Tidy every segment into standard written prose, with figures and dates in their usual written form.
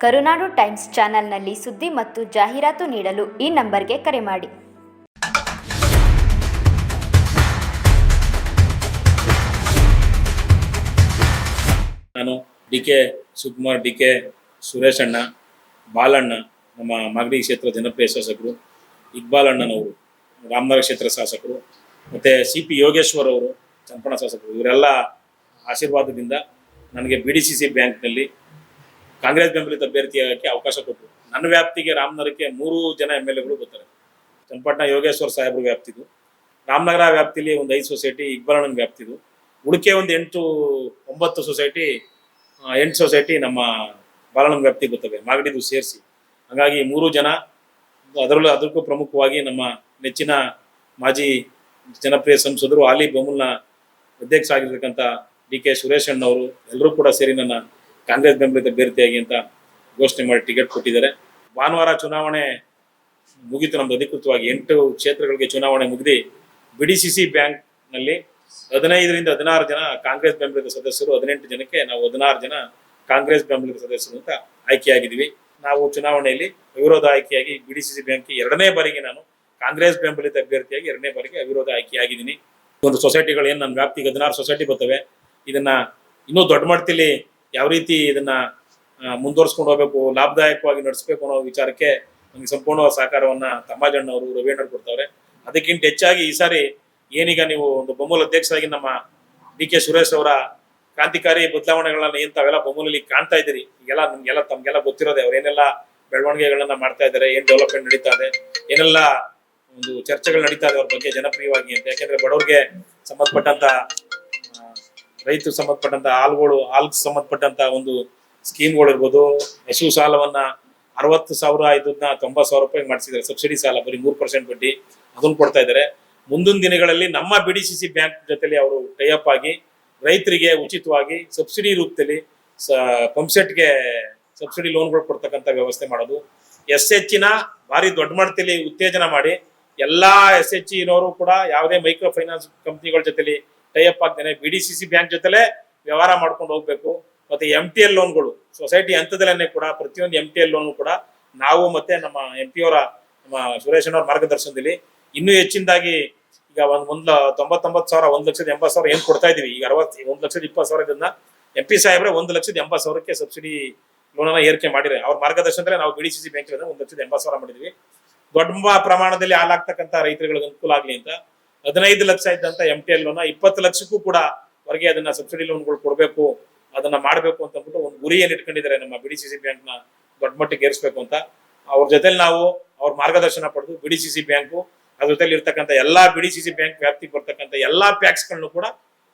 ಕರುನಾಡು times ಚಾನೆಲ್ನಲ್ಲಿ ಸುದ್ದಿ ಮತ್ತು ಜಾಹೀರಾತು ನೀಡಲು ಈ ನಂಬರ್ಗೆ ಕರೆ ಮಾಡಿ. ನಾನು ಡಿ.ಕೆ. ಶಿವಕುಮಾರ್, ಡಿ.ಕೆ. ಸುರೇಶ್ ಅಣ್ಣ, ಬಾಲಣ್ಣ ನಮ್ಮ ಮಾಗಡಿ ಕ್ಷೇತ್ರ ಜನಪ್ರಿಯ ಶಾಸಕರು, ಇಕ್ಬಾಲ್ ಅಣ್ಣನವರು ರಾಮನಗರ ಕ್ಷೇತ್ರ ಶಾಸಕರು, ಮತ್ತು ಸಿ.ಪಿ. ಯೋಗೇಶ್ವರ್ ಅವರು ಚನ್ನಪಟ್ಟಣ ಶಾಸಕರು, ಇವರೆಲ್ಲ ಆಶೀರ್ವಾದದಿಂದ ನನಗೆ BDCC ಬ್ಯಾಂಕ್ನಲ್ಲಿ ಕಾಂಗ್ರೆಸ್ ಬೆಂಬಲಿತ ಅಭ್ಯರ್ಥಿಯಾಗಕ್ಕೆ ಅವಕಾಶ ಕೊಟ್ಟರು. ನನ್ನ ವ್ಯಾಪ್ತಿಗೆ ರಾಮನಗರಕ್ಕೆ 3 ಜನ MLAಗಳು ಬರ್ತಾರೆ. ಚನ್ನಪಟ್ಟಣ ಯೋಗೇಶ್ವರ್ ಸಾಹೇಬ್ರ ವ್ಯಾಪ್ತಿದು, ರಾಮನಗರ ವ್ಯಾಪ್ತಿಲಿ ಒಂದು 5 ಸೊಸೈಟಿ, ಇಕ್ಬಾಲಣ್ಣನ ವ್ಯಾಪ್ತಿದು, ಉಳಿಕೆ ಒಂದು 8-9 ಸೊಸೈಟಿ, 8 ಸೊಸೈಟಿ ನಮ್ಮ ಬಾಲಣ್ಣನ ವ್ಯಾಪ್ತಿಗೆ ಬರ್ತವೆ, ಮಾಗಡಿದು ಸೇರಿಸಿ. ಹಾಗಾಗಿ 3 ಜನ, ಅದಕ್ಕೂ ಪ್ರಮುಖವಾಗಿ ನಮ್ಮ ನೆಚ್ಚಿನ ಮಾಜಿ ಜನಪ್ರಿಯ ಸಂಸದರು, ಹಾಲಿ ಬೊಮ್ಮಲ್ನ ಅಧ್ಯಕ್ಷ ಆಗಿರ್ತಕ್ಕಂಥ ಡಿ.ಕೆ. ಸುರೇಶ್ ಅಣ್ಣವರು ಎಲ್ಲರೂ ಕೂಡ ಸೇರಿ ನನ್ನ ಕಾಂಗ್ರೆಸ್ ಬೆಂಬಲಿತ ಅಭ್ಯರ್ಥಿಯಾಗಿ ಅಂತ ಘೋಷಣೆ ಮಾಡಿ ಟಿಕೆಟ್ ಕೊಟ್ಟಿದ್ದಾರೆ. ಭಾನುವಾರ ಚುನಾವಣೆ ಮುಗಿತು, ನಮ್ದು ಅಧಿಕೃತವಾಗಿ 8 ಕ್ಷೇತ್ರಗಳಿಗೆ ಚುನಾವಣೆ ಮುಗಿದು BDCC ಬ್ಯಾಂಕ್ನಲ್ಲಿ 15ರಿಂದ 16 ಜನ ಕಾಂಗ್ರೆಸ್ ಬೆಂಬಲಿತ ಸದಸ್ಯರು, 18 ಜನಕ್ಕೆ ನಾವು 16 ಜನ ಕಾಂಗ್ರೆಸ್ ಬೆಂಬಲಿತ ಸದಸ್ಯರು ಅಂತ ಆಯ್ಕೆಯಾಗಿದ್ದೀವಿ. ನಾವು ಚುನಾವಣೆಯಲ್ಲಿ ಅವಿರೋಧ ಆಯ್ಕೆಯಾಗಿ BDCC ಬ್ಯಾಂಕ್ಗೆ 2ನೇ ಬಾರಿಗೆ ನಾನು ಕಾಂಗ್ರೆಸ್ ಬೆಂಬಲಿತ ಅಭ್ಯರ್ಥಿಯಾಗಿ 2ನೇ ಬಾರಿಗೆ ಅವಿರೋಧ ಆಯ್ಕೆಯಾಗಿದ್ದೀನಿ. ಒಂದು ಸೊಸೈಟಿಗಳು ಏನು ನನ್ನ ವ್ಯಾಪ್ತಿಗೆ 16 ಸೊಸೈಟಿ ಬರ್ತವೆ. ಇದನ್ನ ಇನ್ನೂ ದೊಡ್ಡ ಮಟ್ಟದಲ್ಲಿ ಯಾವ ರೀತಿ ಇದನ್ನ ಮುಂದುವರ್ಸ್ಕೊಂಡು ಹೋಗ್ಬೇಕು, ಲಾಭದಾಯಕವಾಗಿ ನಡೆಸಬೇಕು ಅನ್ನೋ ವಿಚಾರಕ್ಕೆ ನಮಗೆ ಸಂಪೂರ್ಣವಾದ ಸಹಕಾರವನ್ನ ತಮ್ಮಾಜಣ್ಣವರು, ರವೀಣ್ಣರು ಕೊಡ್ತಾವ್ರೆ. ಅದಕ್ಕಿಂತ ಹೆಚ್ಚಾಗಿ ಈ ಸಾರಿ ಏನೀಗ ನೀವು ಒಂದು ಬೊಮ್ಮಲ್ ಅಧ್ಯಕ್ಷರಾಗಿ ನಮ್ಮ ಡಿ.ಕೆ. ಸುರೇಶ್ ಅವರ ಕ್ರಾಂತಿಕಾರಿ ಬದಲಾವಣೆಗಳನ್ನ ಏನ್ ತಾವೆಲ್ಲ ಬೊಮ್ಮಲಲ್ಲಿ ಕಾಣ್ತಾ ಇದ್ದೀರಿ, ಈಗೆಲ್ಲ ನಿಮ್ಗೆಲ್ಲ ತಮ್ಗೆಲ್ಲ ಗೊತ್ತಿರೋದೆ, ಅವ್ರು ಏನೆಲ್ಲ ಬೆಳವಣಿಗೆಗಳನ್ನ ಮಾಡ್ತಾ ಇದ್ದಾರೆ, ಏನ್ ಡೆವಲಪ್ಮೆಂಟ್ ನಡೀತಾ ಇದೆ, ಏನೆಲ್ಲ ಒಂದು ಚರ್ಚೆಗಳು ನಡೀತಾ ಇದೆ ಅವ್ರ ಬಗ್ಗೆ ಜನಪ್ರಿಯವಾಗಿ ಅಂತ. ಯಾಕೆಂದ್ರೆ ಬಡವ್ರಿಗೆ ಸಂಬಂಧಪಟ್ಟಂತ, ರೈತರು ಸಂಬಂಧಪಟ್ಟಂತ ಹಾಲ್ಗೆ ಸಂಬಂಧಪಟ್ಟಂತ ಒಂದು ಸ್ಕೀಮ್ಗಳು ಇರ್ಬೋದು, ಹಸು ಸಾಲವನ್ನ 60,000 ಇದನ್ನ 90,000 ರೂಪಾಯಿ ಮಾಡಿಸಿದ್ದಾರೆ. ಸಬ್ಸಿಡಿ ಸಾಲ ಬರೀ 3% ಬಡ್ಡಿ, ಅದನ್ನು ಕೊಡ್ತಾ ಇದ್ದಾರೆ. ಮುಂದಿನ ದಿನಗಳಲ್ಲಿ ನಮ್ಮ BDCC ಬ್ಯಾಂಕ್ ಜೊತೆಲಿ ಅವರು ಟೈಅಪ್ ಆಗಿ ರೈತರಿಗೆ ಉಚಿತವಾಗಿ ಸಬ್ಸಿಡಿ ರೂಪದಲ್ಲಿ ಪಂಪ್ಸೆಟ್ಗೆ ಸಬ್ಸಿಡಿ ಲೋನ್ಗಳು ಕೊಡ್ತಕ್ಕಂಥ ವ್ಯವಸ್ಥೆ ಮಾಡೋದು. SH ಭಾರಿ ದೊಡ್ಡ ಮಟ್ಟದಲ್ಲಿ ಉತ್ತೇಜನ ಮಾಡಿ ಎಲ್ಲಾ SH ಇರೋರು ಕೂಡ ಯಾವುದೇ ಮೈಕ್ರೋ ಫೈನಾನ್ಸ್ ಕಂಪ್ನಿಗಳ ಜೊತೆಲಿ ಟೈಅಪ್ ಆಗ್ತಾನೆ BDCC ಬ್ಯಾಂಕ್ ಜೊತೆಲೆ ವ್ಯವಹಾರ ಮಾಡ್ಕೊಂಡು ಹೋಗ್ಬೇಕು. ಮತ್ತೆ MTL ಲೋನ್ಗಳು ಸೊಸೈಟಿ ಹಂತದಲ್ಲೇ ಕೂಡ ಪ್ರತಿಯೊಂದು MTL ಲೋನ್ ಕೂಡ ನಾವು ಮತ್ತೆ ನಮ್ಮ MP ಅವರ, ನಮ್ಮ ಸುರೇಶ್ ಅವರ ಮಾರ್ಗದರ್ಶನದಲ್ಲಿ ಇನ್ನೂ ಹೆಚ್ಚಿನದಾಗಿ ಈಗ 1,99,000, 1,80,000 ಏನ್ ಕೊಡ್ತಾ ಇದೀವಿ, ಈಗ 1,20,000 MP ಸಾಹೇಬ್ರೆ 1,80,000ಕ್ಕೆ ಸಬ್ಸಿಡಿ ಲೋನನ್ನ ಏರಿಕೆ ಮಾಡಿದ್ರೆ ಅವ್ರ ಮಾರ್ಗದರ್ಶನದಲ್ಲಿ ನಾವು BDCC ಬ್ಯಾಂಕ್ 1,80,000 ಮಾಡಿದ್ವಿ. ದೊಡ್ಡ ಪ್ರಮಾಣದಲ್ಲಿ ಹಾಲಾಗ್ತಕ್ಕಂಥ ರೈತರುಗಳಿಗೆ ಅನುಕೂಲ ಆಗ್ಲಿ ಅಂತ 15 ಲಕ್ಷ ಇದ್ದಂತ MTL ಲೋನ 20 ಲಕ್ಷಕ್ಕೂ ಕೂಡ ಹೊರಗೆ ಅದನ್ನ ಸಬ್ಸಿಡಿ ಲೋನ್ಗಳು ಕೊಡಬೇಕು, ಅದನ್ನ ಮಾಡಬೇಕು ಅಂತ ಅಂದ್ಬಿಟ್ಟು ಒಂದು ಗುರಿಯನ್ನು ಇಟ್ಕೊಂಡಿದ್ದಾರೆ. ನಮ್ಮ BDCC ಬ್ಯಾಂಕ್ ನ ದೊಡ್ಡ ಮಟ್ಟಿಗೆ ಏರಿಸಬೇಕು ಅಂತ ಅವ್ರ ಜೊತೆಲಿ ನಾವು ಅವ್ರ ಮಾರ್ಗದರ್ಶನ ಪಡೆದು BDCC ಬ್ಯಾಂಕು ಅದ್ರ ಜೊತೆಲಿ ಇರ್ತಕ್ಕಂಥ ಎಲ್ಲಾ BDCC ಬ್ಯಾಂಕ್ ವ್ಯಾಪ್ತಿಗೆ ಬರ್ತಕ್ಕಂಥ ಎಲ್ಲಾ ಪ್ಯಾಕ್ಸ್ಗಳನ್ನು ಕೂಡ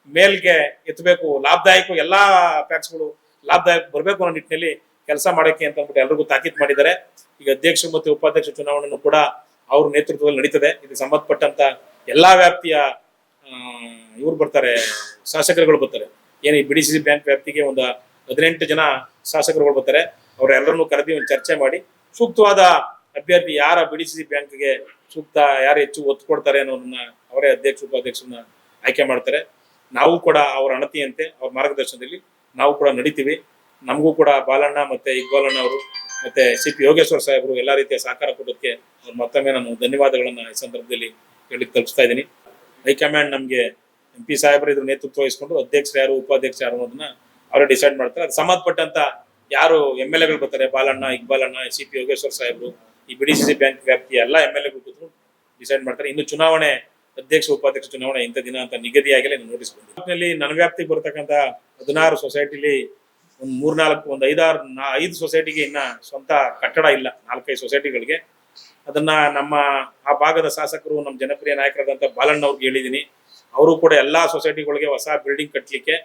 ಮೇಲ್ಗೆ ಎತ್ತಬೇಕು, ಲಾಭದಾಯಕ ಎಲ್ಲಾ ಪ್ಯಾಕ್ಸ್ಗಳು ಲಾಭದಾಯಕ ಬರಬೇಕು ಅನ್ನೋ ನಿಟ್ಟಿನಲ್ಲಿ ಕೆಲಸ ಮಾಡಕ್ಕೆ ಅಂತ ಅಂದ್ಬಿಟ್ಟು ಎಲ್ರಿಗೂ ತಾಕೀತು ಮಾಡಿದ್ದಾರೆ. ಈಗ ಅಧ್ಯಕ್ಷ ಮತ್ತು ಉಪಾಧ್ಯಕ್ಷ ಚುನಾವಣೆಯನ್ನು ಕೂಡ ಅವ್ರ ನೇತೃತ್ವದಲ್ಲಿ ನಡೀತದೆ. ಇದಕ್ಕೆ ಸಂಬಂಧಪಟ್ಟಂತ ಎಲ್ಲಾ ವ್ಯಾಪ್ತಿಯ ಇವ್ರು ಬರ್ತಾರೆ, ಶಾಸಕರುಗಳು ಬರ್ತಾರೆ. ಏನು ಈ BDCC ಬ್ಯಾಂಕ್ ವ್ಯಾಪ್ತಿಗೆ ಒಂದು 18 ಜನ ಶಾಸಕರುಗಳು ಬರ್ತಾರೆ. ಅವರೆಲ್ಲರನ್ನು ಕರೆದಿ ಒಂದು ಚರ್ಚೆ ಮಾಡಿ ಸೂಕ್ತವಾದ ಅಭ್ಯರ್ಥಿ ಯಾರ BDCC ಬ್ಯಾಂಕ್ಗೆ ಸೂಕ್ತ, ಯಾರು ಹೆಚ್ಚು ಒತ್ತು ಕೊಡ್ತಾರೆ ಅನ್ನೋದನ್ನ ಅವರೇ ಅಧ್ಯಕ್ಷ ಉಪಾಧ್ಯಕ್ಷರನ್ನ ಆಯ್ಕೆ ಮಾಡ್ತಾರೆ. ನಾವು ಕೂಡ ಅವರ ಅಣತಿಯಂತೆ ಅವ್ರ ಮಾರ್ಗದರ್ಶನದಲ್ಲಿ ನಾವು ಕೂಡ ನಡೀತೀವಿ. ನಮಗೂ ಕೂಡ ಬಾಲಣ್ಣ ಮತ್ತೆ ಇಕ್ಬಾಲ್ ಅಣ್ಣ ಅವರು ಮತ್ತೆ ಸಿ.ಪಿ. ಯೋಗೇಶ್ವರ್ ಸಾಹೇಬರು ಎಲ್ಲಾ ರೀತಿಯ ಸಹಕಾರ ಕೊಡೋದಕ್ಕೆ ಅವ್ರ ಮತ್ತೊಮ್ಮೆ ನಾನು ಧನ್ಯವಾದಗಳನ್ನ ಈ ಸಂದರ್ಭದಲ್ಲಿ ಹೇಳಿ ತಲುಪಿಸ್ತಾ ಇದ್ದೀನಿ. ಹೈಕಮಾಂಡ್ ನಮ್ಗೆ MP ಸಾಹೇಬರು ಇದ್ರ ನೇತೃತ್ವ ವಹಿಸ್ಕೊಂಡು ಅಧ್ಯಕ್ಷರು ಯಾರು, ಉಪಾಧ್ಯಕ್ಷ ಯಾರು ಅನ್ನೋದನ್ನ ಅವರೇ ಡಿಸೈಡ್ ಮಾಡ್ತಾರೆ. ಅದು ಸಂಬಂಧಪಟ್ಟಂತ ಯಾರು MLAಗಳು ಬರ್ತಾರೆ, ಬಾಲಣ್ಣ, ಇಕ್ಬಾಲ್ ಅಣ್ಣ, ಸಿ.ಪಿ. ಯೋಗೇಶ್ವರ್ ಸಾಹೇಬರು, ಈ BDCC ಬ್ಯಾಂಕ್ ವ್ಯಾಪ್ತಿಯ ಎಲ್ಲಾ MLAಗಳು ಕೂತು ಡಿಸೈಡ್ ಮಾಡ್ತಾರೆ. ಇನ್ನು ಚುನಾವಣೆ, ಅಧ್ಯಕ್ಷ ಉಪಾಧ್ಯಕ್ಷ ಚುನಾವಣೆ ಇಂಥ ದಿನ ಅಂತ ನಿಗದಿಯಾಗಲೇ ನೋಟಿಸ್ ಬಂದಿದೆ. ನನ್ನ ವ್ಯಾಪ್ತಿಗೆ ಬರ್ತಕ್ಕಂಥ 16 ಸೊಸೈಟಿಲಿ ಒಂದು 5 ಸೊಸೈಟಿಗೆ ಇನ್ನ ಸ್ವಂತ ಕಟ್ಟಡ ಇಲ್ಲ. 4-5 ಸೊಸೈಟಿಗಳಿಗೆ ಅದನ್ನ ನಮ್ಮ ಆ ಭಾಗದ ಶಾಸಕರು, ನಮ್ಮ ಜನಪ್ರಿಯ ನಾಯಕರಾದಂಥ ಬಾಲಣ್ಣ ಅವ್ರಿಗೆ ಹೇಳಿದೀನಿ. ಅವರು ಕೂಡ ಎಲ್ಲಾ ಸೊಸೈಟಿಗಳಿಗೆ ಹೊಸ ಬಿಲ್ಡಿಂಗ್ ಕಟ್ಟಲಿಕ್ಕೆ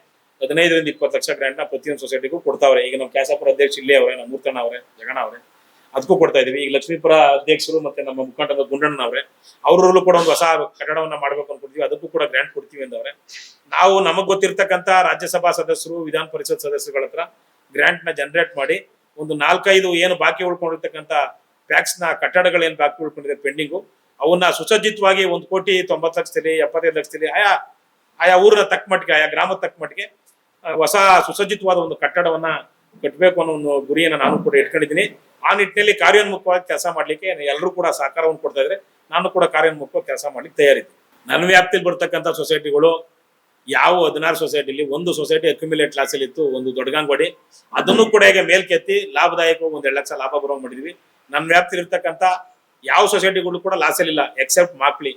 15ರಿಂದ 20 ಲಕ್ಷ ಗ್ರಾಂಟ್ನ ಪ್ರತಿಯೊಂದು ಸೊಸೈಟಿಗೂ ಕೊಡ್ತಾವ್ರೆ. ಈಗ ನಮ್ಮ ಕ್ಯಾಸಾಪುರ ಅಧ್ಯಕ್ಷ ಇಲ್ಲೇ ಅವರೇ, ನಮ್ಮ ಮೂರ್ತಣ್ಣ ಅವರೇ, ಜಗಣ ಅವರೇ, ಅದಕ್ಕೂ ಕೊಡ್ತಾ ಇದೀವಿ. ಈಗ ಲಕ್ಷ್ಮೀಪುರ ಅಧ್ಯಕ್ಷರು ಮತ್ತೆ ನಮ್ಮ ಮುಖಂಡರ ಗುಂಡಣ್ಣ ಅವರೇ, ಅವರಲ್ಲೂ ಕೂಡ ಒಂದು ಹೊಸ ಕಟ್ಟಡವನ್ನ ಮಾಡ್ಬೇಕು ಅನ್ಕೊಡ್ತೀವಿ, ಅದಕ್ಕೂ ಕೂಡ ಗ್ರಾಂಟ್ ಕೊಡ್ತೀವಿ ಅಂದವ್ರೆ. ನಾವು ನಮಗ್ ಗೊತ್ತಿರ್ತಕ್ಕಂಥ ರಾಜ್ಯಸಭಾ ಸದಸ್ಯರು, ವಿಧಾನ ಪರಿಷತ್ ಸದಸ್ಯರುಗಳ ಹತ್ರ ಗ್ರಾಂಟ್ ನ ಜನರೇಟ್ ಮಾಡಿ ಒಂದು 4-5 ಏನು ಬಾಕಿ ಉಳ್ಕೊಂಡಿರ್ತಕ್ಕಂಥ ಪ್ಯಾಕ್ಸ್ ನ ಕಟ್ಟಡಗಳೇನು ಬಾಕಿ ಉಳ್ಕೊಂಡಿದೆ ಪೆಂಡಿಂಗು, ಅವನ್ನ ಸುಸಜ್ಜಿತವಾಗಿ 1,90,00,000 75 ಲಕ್ಷದಲ್ಲಿ ಆಯಾ ಊರಿನ ತಕ್ಕ ಮಟ್ಟಿಗೆ, ಆಯಾ ಗ್ರಾಮದ ತಕ್ಕ ಮಟ್ಟಿಗೆ ಹೊಸ ಸುಸಜ್ಜಿತವಾದ ಒಂದು ಕಟ್ಟಡವನ್ನ ಕಟ್ಟಬೇಕು ಅನ್ನೋ ಒಂದು ಗುರಿಯನ್ನು ನಾನು ಕೂಡ ಇಟ್ಕೊಂಡಿದ್ದೀನಿ. ಆ ನಿಟ್ಟಿನಲ್ಲಿ ಕಾರ್ಯೋನ್ಮುಖವಾಗಿ ಕೆಲಸ ಮಾಡಲಿಕ್ಕೆ ಎಲ್ಲರೂ ಕೂಡ ಸಹಕಾರವನ್ನು ಕೊಡ್ತಾ ಇದ್ರೆ ನಾನು ಕೂಡ ಕಾರ್ಯೋನ್ಮುಖವಾಗಿ ಕೆಲಸ ಮಾಡ್ಲಿಕ್ಕೆ ತಯಾರಿದ್ದೆ. ನನ್ನ ವ್ಯಾಪ್ತಿಯಲ್ಲಿ ಬರ್ತಕ್ಕಂಥ ಸೊಸೈಟಿಗಳು ಯಾವ 16 ಸೊಸೈಟಿಲಿ ಒಂದು ಸೊಸೈಟಿ ಅಕ್ಯುಮಿಲೇಟ್ ಲಾಸಲ್ಲಿ ಇತ್ತು, ಒಂದು ದೊಡ್ಡಗಂಗೋಡಿ. ಅದನ್ನು ಕೂಡ ಈಗ ಮೇಲ್ಕೆತ್ತಿ ಲಾಭದಾಯಕವಾಗಿ 1 2 ಲಕ್ಷ ಲಾಭ ಬರೋ ಮಾಡಿದ್ವಿ. ನನ್ನ ವ್ಯಾಪ್ತಿಲಿ ಇರ್ತಕ್ಕಂಥ ಯಾವ ಸೊಸೈಟಿಗಳು ಕೂಡ ಲಾಸಲ್ಲಿ ಇಲ್ಲ ಎಕ್ಸೆಪ್ಟ್ ಮಾಕ್ಲಿ.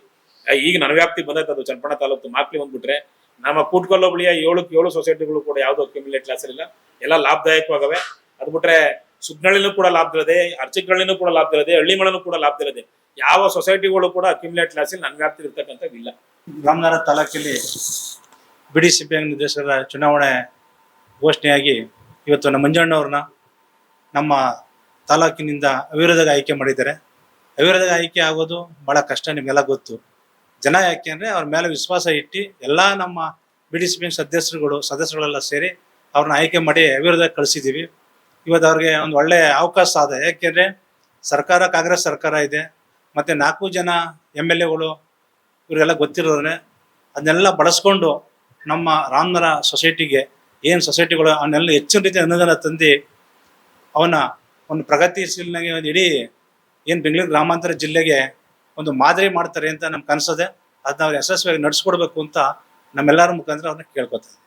ಈಗ ನನ್ನ ವ್ಯಾಪ್ತಿಗೆ ಬಂದೈತೆ ಅದು ಚನ್ನಪಟ್ಟಣ ತಾಲೂಕು ಮಾಕ್ಲಿ ಬಂದ್ಬಿಟ್ರೆ ನಮ್ಮ ಕೂಟ್ಕಲ್ ಹೋಬಳಿಯ 7 ಸೊಸೈಟಿಗಳು ಕೂಡ ಯಾವ್ದು ಅಕ್ಯುಮಿಲೇಟ್ ಲಾಸಲ್ಲಿ ಇಲ್ಲ, ಎಲ್ಲ ಲಾಭದಾಯಕವಾಗವೆ. ಅದು ಬಿಟ್ರೆ ಸುಗ್ನಳ್ಳಿನೂ ಕೂಡ ಲಾಭದಿರದೆ, ಅರ್ಚಿಕಳ್ಳಿನೂ ಕೂಡ ಲಾಭದಿರದೆ, ಹಳ್ಳಿಮಳನೂ ಕೂಡ ಲಾಭದಿರದೆ ಯಾವ ಸೊಸೈಟಿಗಳು ಕೂಡ ಅಕ್ಯುಮಿಲೇಟ್ ಲಾಸಲ್ಲಿ ನನ್ನ ವ್ಯಾಪ್ತಿ ಇರ್ತಕ್ಕಂಥವಿಲ್ಲ. ರಾಮನಗರ ತಾಲೂಕಲ್ಲಿ BDC ಬ್ಯಾಂಕ್ ನಿರ್ದೇಶಕರ ಚುನಾವಣೆ ಘೋಷಣೆಯಾಗಿ ಇವತ್ತು ನಮ್ಮ ಮಂಜಣ್ಣವ್ರನ್ನ ನಮ್ಮ ತಾಲೂಕಿನಿಂದ ಅವಿರೋಧವಾಗಿ ಆಯ್ಕೆ ಮಾಡಿದ್ದಾರೆ. ಅವಿರೋಧವಾಗಿ ಆಯ್ಕೆ ಆಗೋದು ಭಾಳ ಕಷ್ಟ, ನಿಮಗೆಲ್ಲ ಗೊತ್ತು. ಜನ ಯಾಕೆ ಅಂದರೆ ಅವ್ರ ಮೇಲೆ ವಿಶ್ವಾಸ ಇಟ್ಟು ಎಲ್ಲ ನಮ್ಮ BDC ಬ್ಯಾಂಕ್ ಸದಸ್ಯರುಗಳೆಲ್ಲ ಸೇರಿ ಅವ್ರನ್ನ ಆಯ್ಕೆ ಮಾಡಿ ಅವಿರೋಧವಾಗಿ ಕಳಿಸಿದ್ದೀವಿ. ಇವತ್ತು ಅವ್ರಿಗೆ ಒಂದು ಒಳ್ಳೆಯ ಅವಕಾಶ ಆದ. ಯಾಕೆಂದರೆ ಸರ್ಕಾರ ಕಾಂಗ್ರೆಸ್ ಸರ್ಕಾರ ಇದೆ, ಮತ್ತು 4 ಜನ MLAಗಳು ಇವರೆಲ್ಲ ಗೊತ್ತಿರೋದ್ರೆ ಅದನ್ನೆಲ್ಲ ಬಳಸ್ಕೊಂಡು ನಮ್ಮ ರಾಮನಗರ ಸೊಸೈಟಿಗೆ ಏನು ಸೊಸೈಟಿಗಳು ಅವನ್ನೆಲ್ಲ ಹೆಚ್ಚಿನ ರೀತಿ ಅನುದಾನ ತಂದು ಅವನ ಒಂದು ಪ್ರಗತಿಶೀಲನಾಗಿ ಒಂದು ಇಡೀ ಏನು ಬೆಂಗಳೂರು ಗ್ರಾಮಾಂತರ ಜಿಲ್ಲೆಗೆ ಒಂದು ಮಾದರಿ ಮಾಡ್ತಾರೆ ಅಂತ ನಮ್ಗೆ ಕನಸದೆ. ಅದನ್ನ ಅವ್ರು ಯಶಸ್ವಿಯಾಗಿ ನಡೆಸ್ಕೊಡ್ಬೇಕು ಅಂತ ನಮ್ಮೆಲ್ಲರ ಮುಖಾಂತರ ಅವ್ರನ್ನ ಕೇಳ್ಕೊತಾರೆ.